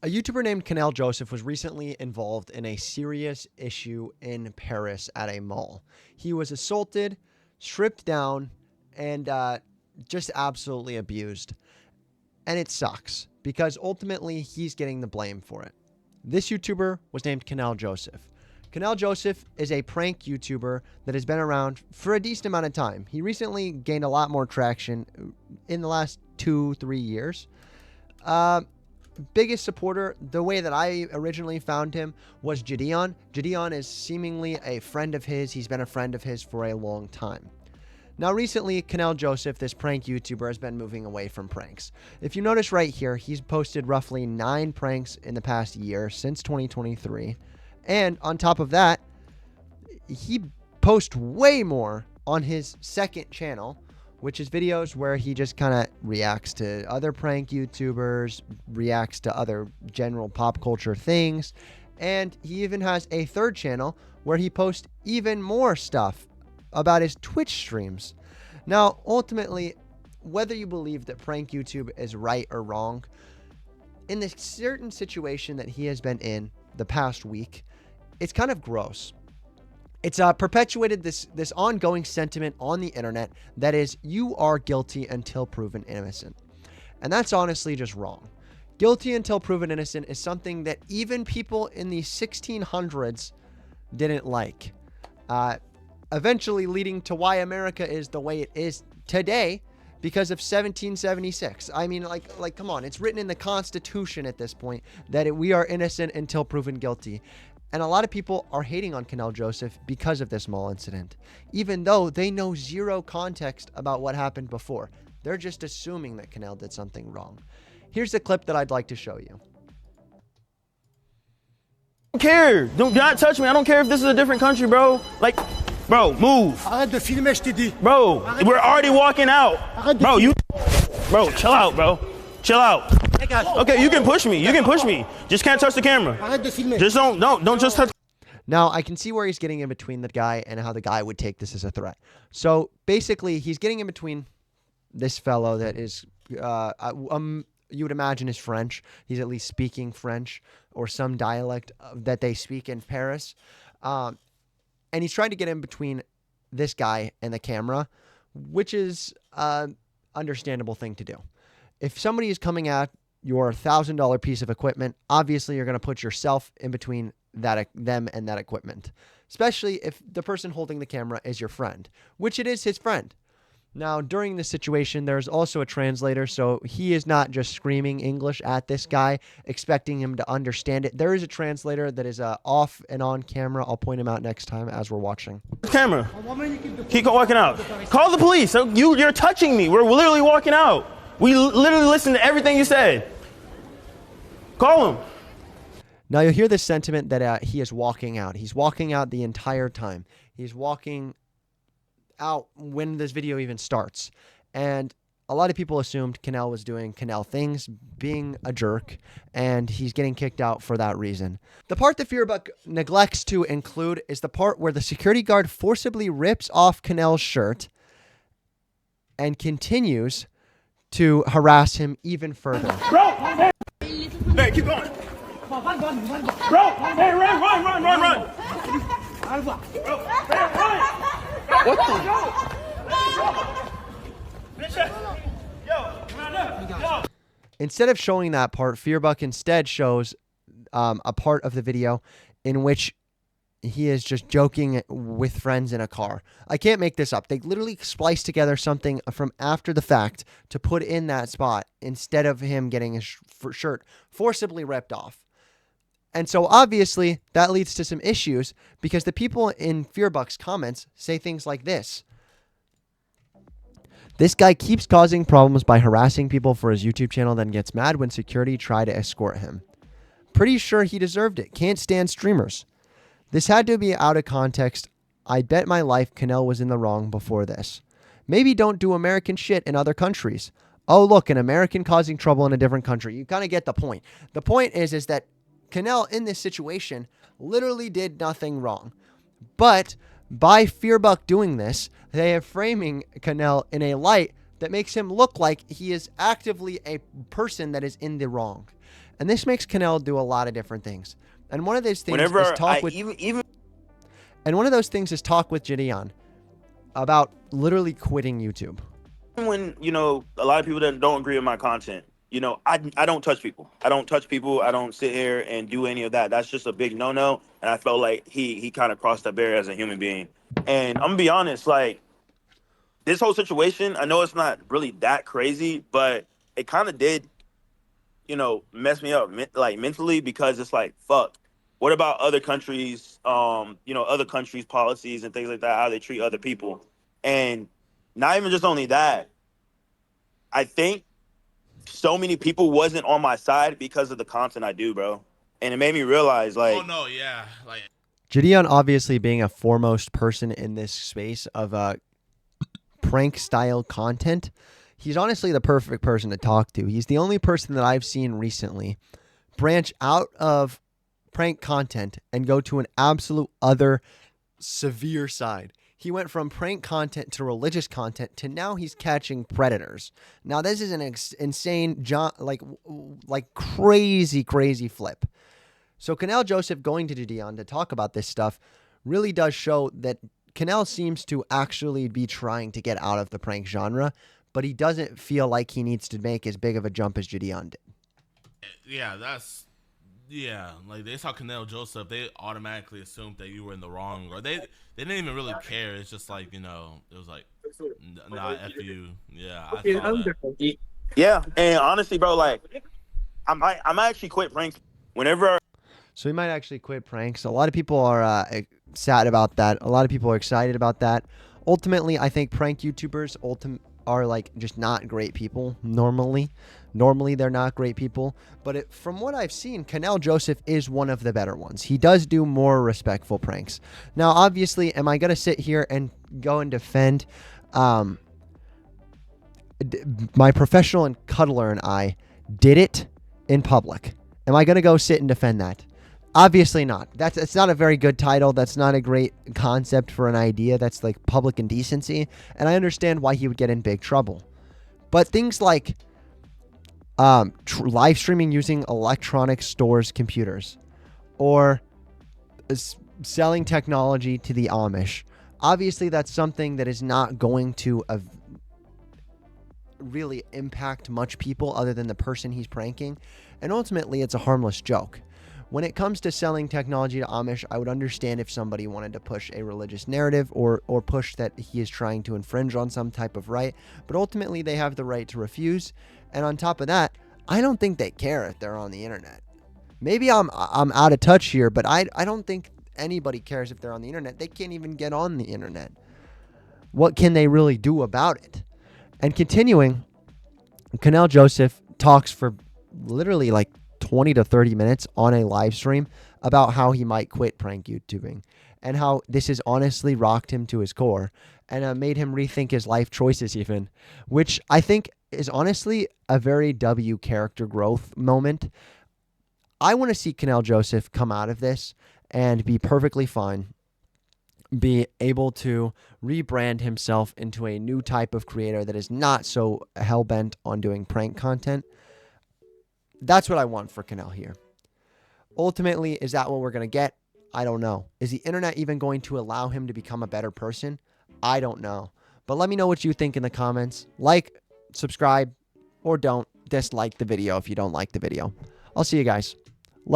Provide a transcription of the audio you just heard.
A YouTuber named Kanel Joseph was recently involved in a serious issue in Paris at a mall. He was assaulted, stripped down, and just absolutely abused. And it sucks because ultimately he's getting the blame for it. This YouTuber was named Kanel Joseph. Kanel Joseph is a prank YouTuber that has been around for a decent amount of time. He recently gained a lot more traction in the last 2-3 years. Biggest supporter, the way that I originally found him, was Gideon. Gideon is seemingly a friend of his. He's been a friend of his for a long time. Now, recently, Kanel Joseph, this prank YouTuber, has been moving away from pranks. If you notice right here, he's posted roughly 9 pranks in the past year, since 2023. And on top of that, he posts way more on his second channel, which is videos where he just kind of reacts to other prank YouTubers, reacts to other general pop culture things. And he even has a third channel where he posts even more stuff about his Twitch streams. Now, ultimately, whether you believe that prank YouTube is right or wrong, in this certain situation that he has been in the past week, it's kind of gross. It's perpetuated this ongoing sentiment on the internet that is, you are guilty until proven innocent. And that's honestly just wrong. Guilty until proven innocent is something that even people in the 1600s didn't like. Eventually leading to why America is the way it is today because of 1776. I mean, like, come on. It's written in the Constitution at this point that we are innocent until proven guilty. And a lot of people are hating on Kanel Joseph because of this mall incident, even though they know zero context about what happened before. They're just assuming that Kanel did something wrong. Here's the clip that I'd like to show you. I don't care. Do not touch me. I don't care if this is a different country, bro. Like, bro, move. Arrête de filmer, je t'ai dit. Bro, we're already walking out. Bro, chill out, bro. Chill out. Okay, you can push me. You can push me. Just can't touch the camera. Arrête de filmer. Just don't just touch. Now, I can see where he's getting in between the guy and how the guy would take this as a threat. So basically, he's getting in between this fellow that is, you would imagine is French. He's at least speaking French or some dialect that they speak in Paris. And he's trying to get in between this guy and the camera, which is an understandable thing to do. If somebody is coming at your $1,000 piece of equipment, obviously you're going to put yourself in between them and that equipment, especially if the person holding the camera is your friend, which it is his friend. Now, during this situation, there's also a translator, so he is not just screaming English at this guy, expecting him to understand it. There is a translator that is off and on camera. I'll point him out next time as we're watching. Camera. Keep walking out. Call the police. You're touching me. We're literally walking out. We literally listened to everything you said. Call him. Now, you'll hear this sentiment that he is walking out. He's walking out the entire time. He's walking out when this video even starts. And a lot of people assumed Kanel was doing Kanel things, being a jerk, and he's getting kicked out for that reason. The part that Fearbuck neglects to include is the part where the security guard forcibly rips off Kanel's shirt and continues to harass him even further. Bro, hey, keep going. Bro, hey, run. Bro, hey, run. What the? Instead of showing that part, Fearbuck instead shows a part of the video in which he is just joking with friends in a car. I can't make this up. They literally spliced together something from after the fact to put in that spot instead of him getting his shirt forcibly ripped off. And so obviously that leads to some issues because the people in Fearbuck's comments say things like this. This guy keeps causing problems by harassing people for his YouTube channel, then gets mad when security try to escort him. Pretty sure he deserved it. Can't stand streamers. This had to be out of context. I bet my life Kanel was in the wrong before this. Maybe don't do American shit in other countries. Oh, look, an American causing trouble in a different country. You kind of get the point. The point is that Kanel in this situation literally did nothing wrong. But by Fearbuck doing this, they are framing Kanel in a light that makes him look like he is actively a person that is in the wrong. And this makes Kanel do a lot of different things. And one of those things is Whenever talk I with even and one of those things is talk with Gideon about literally quitting YouTube. when, you know, a lot of people that don't agree with my content, you know, I don't touch people. I don't touch people. I don't sit here and do any of that. That's just a big no-no. And I felt like he kind of crossed that barrier as a human being. And I'm gonna be honest, like, this whole situation, I know it's not really that crazy, but it kind of did, you know, mess me up like mentally, because it's like, fuck, what about other countries, you know, other countries' policies and things like that, how they treat other people. And not even just only that, I think so many people wasn't on my side because of the content I do, bro. And it made me realize, Oh like, no, yeah, like Gideon obviously being a foremost person in this space of prank style content, he's honestly the perfect person to talk to. He's the only person that I've seen recently branch out of prank content and go to an absolute other severe side. He went from prank content to religious content to now he's catching predators. Now this is an insane, like crazy flip. So Kanel Joseph going to Gideon to talk about this stuff really does show that Kanel seems to actually be trying to get out of the prank genre, but he doesn't feel like he needs to make as big of a jump as Gideon did. yeah, like they saw Kanel Joseph, they automatically assumed that you were in the wrong, or they didn't even really care. It's just like, you know, it was like, nah, f you. Yeah, I saw that. yeah. And honestly, bro, like, I might actually quit pranks whenever. So he might actually quit pranks. A lot of people are sad about that. A lot of people are excited about that. Ultimately, I think prank YouTubers are like just not great people normally. Normally, they're not great people. But from what I've seen, Kanel Joseph is one of the better ones. He does do more respectful pranks. Now, obviously, am I going to sit here and go and defend my professional and cuddler and I did it in public? Am I going to go sit and defend that? Obviously not. It's not a very good title. That's not a great concept for an idea. That's like public indecency. And I understand why he would get in big trouble. But things like live streaming using electronic stores computers or selling technology to the Amish, obviously that's something that is not going to really impact much people other than the person he's pranking. And ultimately, it's a harmless joke. When it comes to selling technology to Amish, I would understand if somebody wanted to push a religious narrative or push that he is trying to infringe on some type of right. But ultimately, they have the right to refuse. And on top of that, I don't think they care if they're on the internet. Maybe I'm out of touch here, but I don't think anybody cares if they're on the internet. They can't even get on the internet. What can they really do about it? And continuing, Kanel Joseph talks for literally like 20 to 30 minutes on a live stream about how he might quit prank YouTubing and how this has honestly rocked him to his core and made him rethink his life choices even, which I think is honestly a very W character growth moment. I want to see Kanel Joseph come out of this and be perfectly fine, be able to rebrand himself into a new type of creator that is not so hell-bent on doing prank content. That's what I want for Kanel here. Ultimately, is that what we're going to get? I don't know. Is the internet even going to allow him to become a better person? I don't know. But let me know what you think in the comments. Like, subscribe, or don't. Dislike the video if you don't like the video. I'll see you guys.